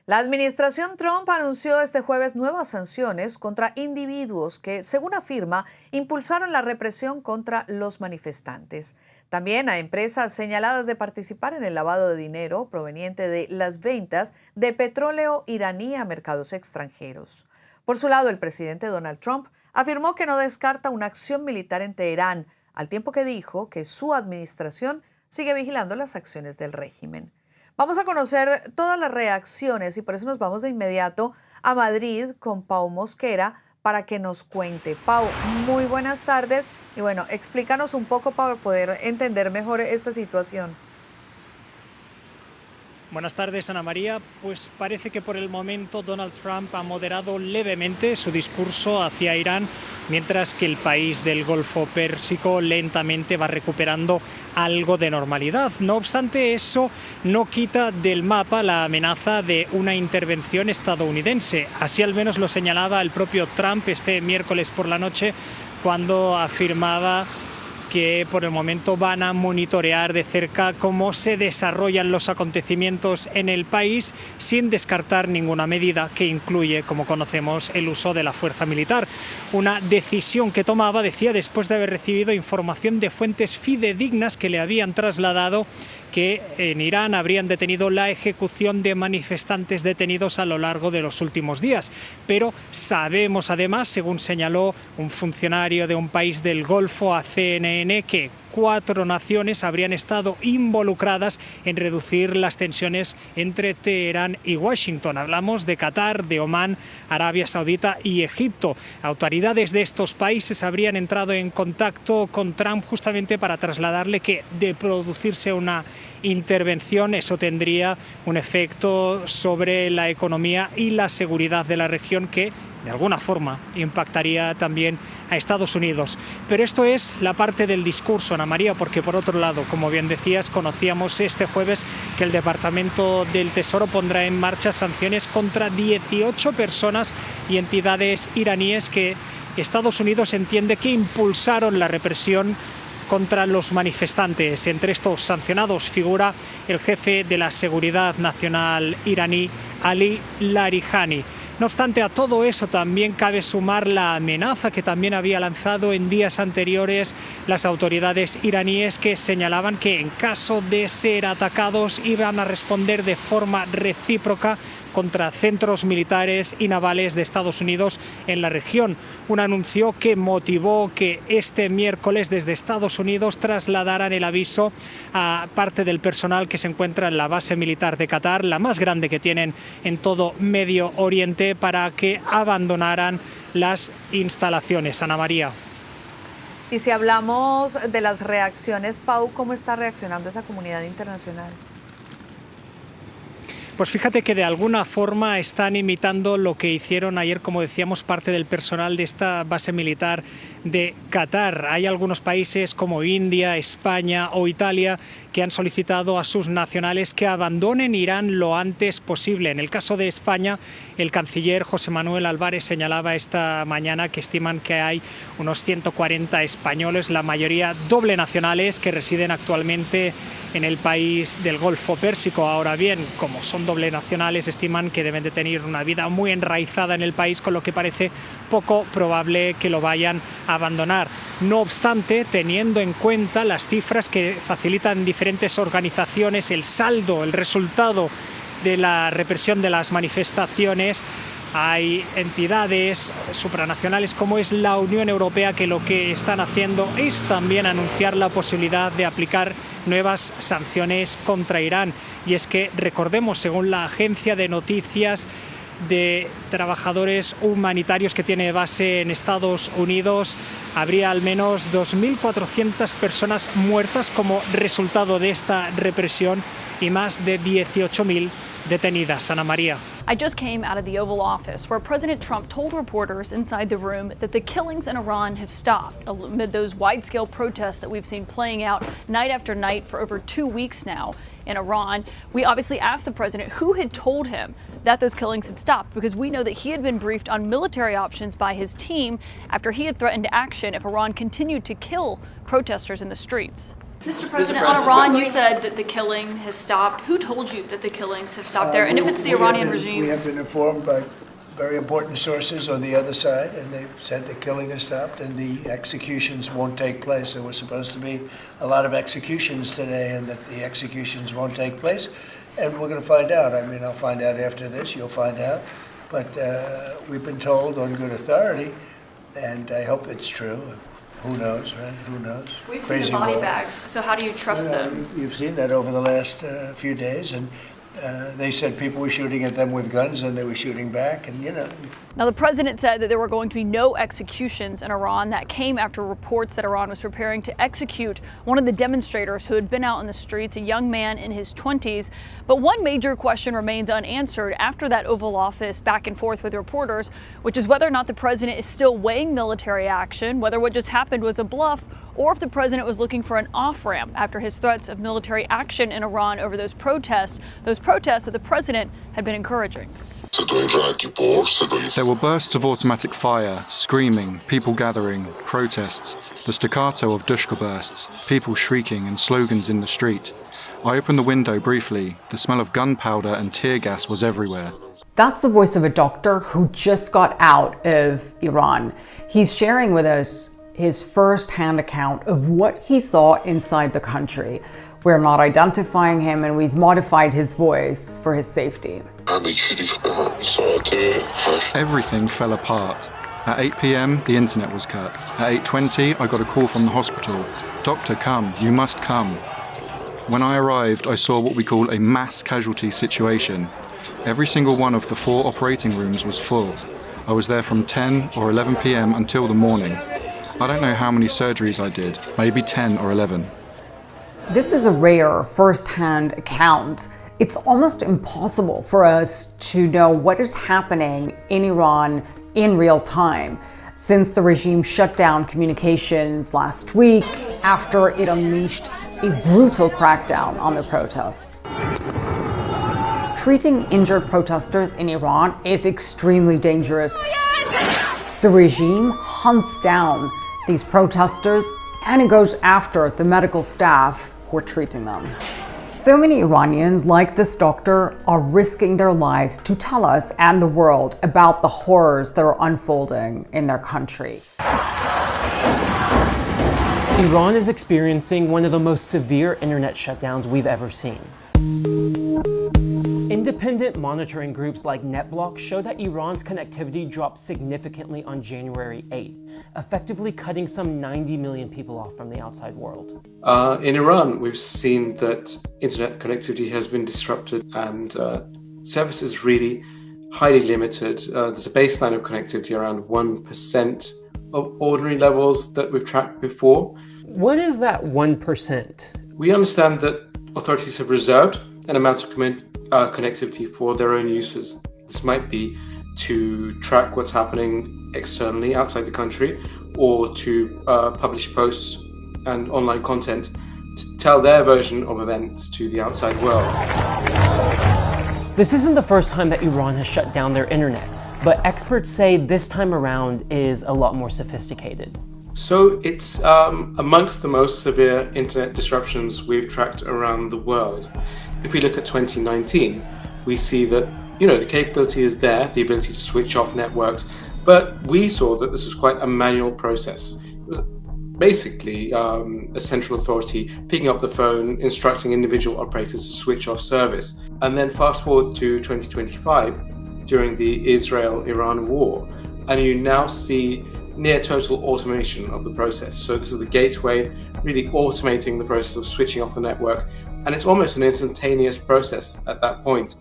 La administración Trump anunció este jueves nuevas sanciones contra individuos que, según afirma, impulsaron la represión contra los manifestantes. También a empresas señaladas de participar en el lavado de dinero proveniente de las ventas de petróleo iraní a mercados extranjeros. Por su lado, el presidente Donald Trump afirmó que no descarta una acción militar en Teherán, al tiempo que dijo que su administración sigue vigilando las acciones del régimen. Vamos a conocer todas las reacciones y por eso nos vamos de inmediato a Madrid con Pau Mosquera para que nos cuente. Pau, muy buenas tardes y bueno, explícanos un poco para poder entender mejor esta situación. Buenas tardes, Ana María. Pues parece que por el momento Donald Trump ha moderado levemente su discurso hacia Irán, mientras que el país del Golfo Pérsico lentamente va recuperando algo de normalidad. No obstante, eso no quita del mapa la amenaza de una intervención estadounidense. Así al menos lo señalaba el propio Trump este miércoles por la noche, cuando afirmaba que por el momento van a monitorear de cerca cómo se desarrollan los acontecimientos en el país, sin descartar ninguna medida que incluye, como conocemos, el uso de la fuerza militar. Una decisión que tomaba, decía, después de haber recibido información de fuentes fidedignas que le habían trasladado que en Irán habrían detenido la ejecución de manifestantes detenidos a lo largo de los últimos días. Pero sabemos además, según señaló un funcionario de un país del Golfo a CNN, que 4 naciones habrían estado involucradas en reducir las tensiones entre Teherán y Washington. Hablamos de Qatar, de Omán, Arabia Saudita y Egipto. Autoridades de estos países habrían entrado en contacto con Trump justamente para trasladarle que, de producirse una intervención, eso tendría un efecto sobre la economía y la seguridad de la región que de alguna forma impactaría también a Estados Unidos. Pero esto es la parte del discurso, Ana María, porque por otro lado, como bien decías, conocíamos este jueves que el Departamento del Tesoro pondrá en marcha sanciones contra 18 personas y entidades iraníes que Estados Unidos entiende que impulsaron la represión contra los manifestantes. Entre estos sancionados figura el jefe de la Seguridad Nacional iraní, Ali Larijani. No obstante, a todo eso también cabe sumar la amenaza que también había lanzado en días anteriores las autoridades iraníes, que señalaban que en caso de ser atacados iban a responder de forma recíproca contra centros militares y navales de Estados Unidos en la región. Un anuncio que motivó que este miércoles desde Estados Unidos trasladaran el aviso a parte del personal que se encuentra en la base militar de Qatar, la más grande que tienen en todo Medio Oriente, para que abandonaran las instalaciones. Ana María. Y si hablamos de las reacciones, Pau, ¿cómo está reaccionando esa comunidad internacional? Pues fíjate que de alguna forma están imitando lo que hicieron ayer, como decíamos, parte del personal de esta base militar de Qatar. Hay algunos países como India, España o Italia que han solicitado a sus nacionales que abandonen Irán lo antes posible. En el caso de España, el canciller José Manuel Álvarez señalaba esta mañana que estiman que hay unos 140 españoles, la mayoría doble nacionales, que residen actualmente en el país del Golfo Pérsico. Ahora bien, como son doble nacionales, estiman que deben de tener una vida muy enraizada en el país, con lo que parece poco probable que lo vayan a abandonar. No obstante, teniendo en cuenta las cifras que facilitan diferentes organizaciones, el saldo, el resultado de la represión de las manifestaciones, hay entidades supranacionales como es la Unión Europea que lo que están haciendo es también anunciar la posibilidad de aplicar nuevas sanciones contra Irán. Y es que, recordemos, según la agencia de noticias de trabajadores humanitarios que tiene base en Estados Unidos, habría al menos 2.400 personas muertas como resultado de esta represión y más de 18.000 detenidas. Ana María. I just came out of the Oval Office, where President Trump told reporters inside the room that the killings in Iran have stopped amid those wide-scale protests that we've seen playing out night after night for over 2 weeks now in Iran. We obviously asked the president who had told him that those killings had stopped, because we know that he had been briefed on military options by his team after he had threatened action if Iran continued to kill protesters in the streets. Mr. President, on Iran, you said that the killing has stopped. Who told you that the killings have stopped there? And if it's the Iranian regime? We have been informed by very important sources on the other side, and they've said the killing has stopped and the executions won't take place. There was supposed to be a lot of executions today, and that the executions won't take place. And we're going to find out. I mean, I'll find out after this. You'll find out. But we've been told on good authority, and I hope it's true. Who knows, right? Who knows? We've seen the body bags, so how do you trust them? You've seen that over the last few days, and they said people were shooting at them with guns, and they were shooting back, and Now, the president said that there were going to be no executions in Iran. That came after reports that Iran was preparing to execute one of the demonstrators who had been out in the streets, a young man in his 20s. But one major question remains unanswered after that Oval Office back and forth with reporters, which is whether or not the president is still weighing military action, whether what just happened was a bluff, or if the president was looking for an off-ramp after his threats of military action in Iran over those protests that the president had been encouraging. There were bursts of automatic fire, screaming, people gathering, protests, the staccato of dushka bursts, people shrieking and slogans in the street. I opened the window briefly. The smell of gunpowder and tear gas was everywhere. That's the voice of a doctor who just got out of Iran. He's sharing with us his first-hand account of what he saw inside the country. We're not identifying him, and we've modified his voice for his safety. Everything fell apart. At 8 p.m, the internet was cut. At 8:20, I got a call from the hospital. Doctor, come, you must come. When I arrived, I saw what we call a mass casualty situation. Every single one of the 4 operating rooms was full. I was there from 10 or 11 p.m. until the morning. I don't know how many surgeries I did, maybe 10 or 11. This is a rare first-hand account. It's almost impossible for us to know what is happening in Iran in real time since the regime shut down communications last week after it unleashed a brutal crackdown on the protests. Treating injured protesters in Iran is extremely dangerous. The regime hunts down these protesters and it goes after the medical staff who are treating them. So many Iranians, like this doctor, are risking their lives to tell us and the world about the horrors that are unfolding in their country. Iran is experiencing one of the most severe internet shutdowns we've ever seen. Independent monitoring groups like NetBlock show that Iran's connectivity dropped significantly on January 8, effectively cutting some 90 million people off from the outside world. In Iran, we've seen that internet connectivity has been disrupted and services really highly limited. There's a baseline of connectivity around 1% of ordinary levels that we've tracked before. What is that 1%? We understand that authorities have reserved an amount of connectivity for their own uses. This might be to track what's happening externally outside the country, or to publish posts and online content to tell their version of events to the outside world. This isn't the first time that Iran has shut down their internet, but experts say this time around is a lot more sophisticated. So it's amongst the most severe internet disruptions we've tracked around the world. If we look at 2019, we see that, the capability is there, the ability to switch off networks, but we saw that this was quite a manual process. It was basically a central authority picking up the phone, instructing individual operators to switch off service. And then fast forward to 2025, during the Israel-Iran war, and you now see near total automation of the process. So this is the gateway, really automating the process of switching off the network. And it's almost an instantaneous process at that point.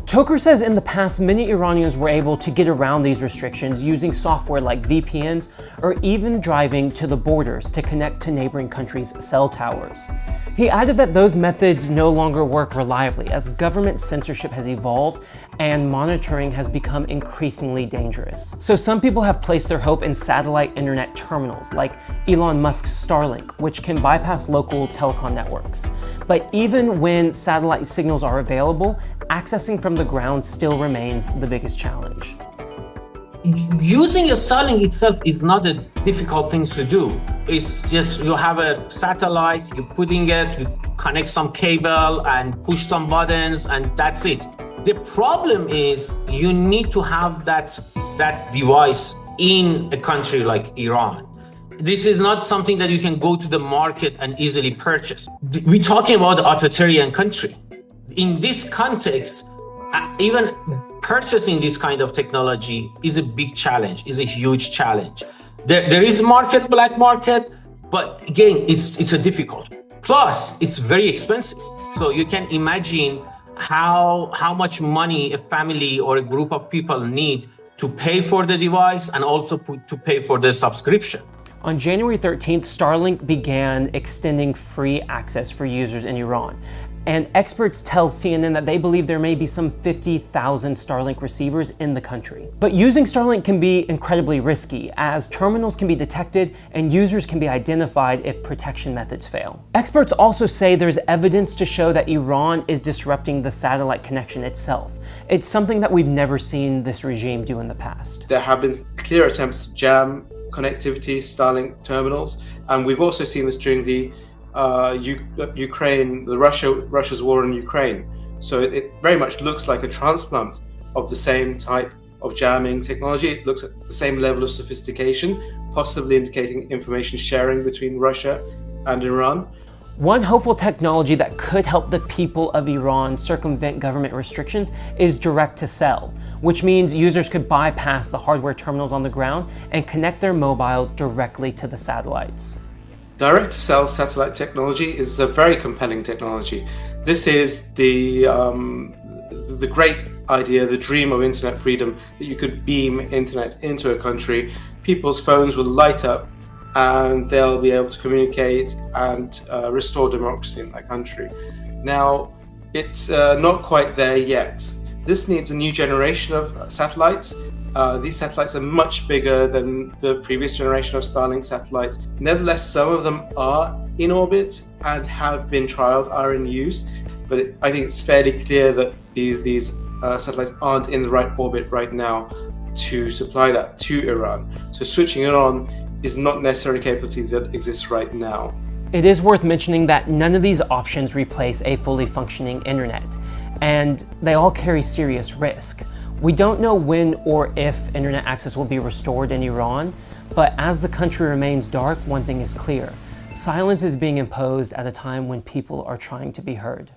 Toker says in the past, many Iranians were able to get around these restrictions using software like VPNs, or even driving to the borders to connect to neighboring countries' cell towers. He added that those methods no longer work reliably as government censorship has evolved and monitoring has become increasingly dangerous. So some people have placed their hope in satellite internet terminals like Elon Musk's Starlink, which can bypass local telecom networks. But even when satellite signals are available, accessing from the ground still remains the biggest challenge. Using a Starlink itself is not a difficult thing to do. It's just you have a satellite, you're putting it, you connect some cable and push some buttons, and that's it. The problem is you need to have that device in a country like Iran. This is not something that you can go to the market and easily purchase. We're talking about an authoritarian country. In this context, even purchasing this kind of technology is a big challenge, is a huge challenge. There is market, black market, but again, it's a difficult. Plus, it's very expensive. So you can imagine how much money a family or a group of people need to pay for the device and also to pay for the subscription. On January 13th, Starlink began extending free access for users in Iran. And experts tell CNN that they believe there may be some 50,000 Starlink receivers in the country. But using Starlink can be incredibly risky, as terminals can be detected and users can be identified if protection methods fail. Experts also say there's evidence to show that Iran is disrupting the satellite connection itself. It's something that we've never seen this regime do in the past. There have been clear attempts to jam connectivity, Starlink terminals, and we've also seen this during the Ukraine, Russia's war in Ukraine. So it very much looks like a transplant of the same type of jamming technology. It looks at the same level of sophistication, possibly indicating information sharing between Russia and Iran. One hopeful technology that could help the people of Iran circumvent government restrictions is direct to cell, which means users could bypass the hardware terminals on the ground and connect their mobiles directly to the satellites. Direct-to-cell satellite technology is a very compelling technology. This is the great idea, the dream of internet freedom, that you could beam internet into a country. People's phones will light up and they'll be able to communicate and restore democracy in that country. Now, it's not quite there yet. This needs a new generation of satellites. These satellites are much bigger than the previous generation of Starlink satellites. Nevertheless, some of them are in orbit and have been trialed, are in use. But I think it's fairly clear that these satellites aren't in the right orbit right now to supply that to Iran. So switching it on is not necessarily a capability that exists right now. It is worth mentioning that none of these options replace a fully functioning internet, and they all carry serious risk. We don't know when or if internet access will be restored in Iran, but as the country remains dark, one thing is clear: silence is being imposed at a time when people are trying to be heard.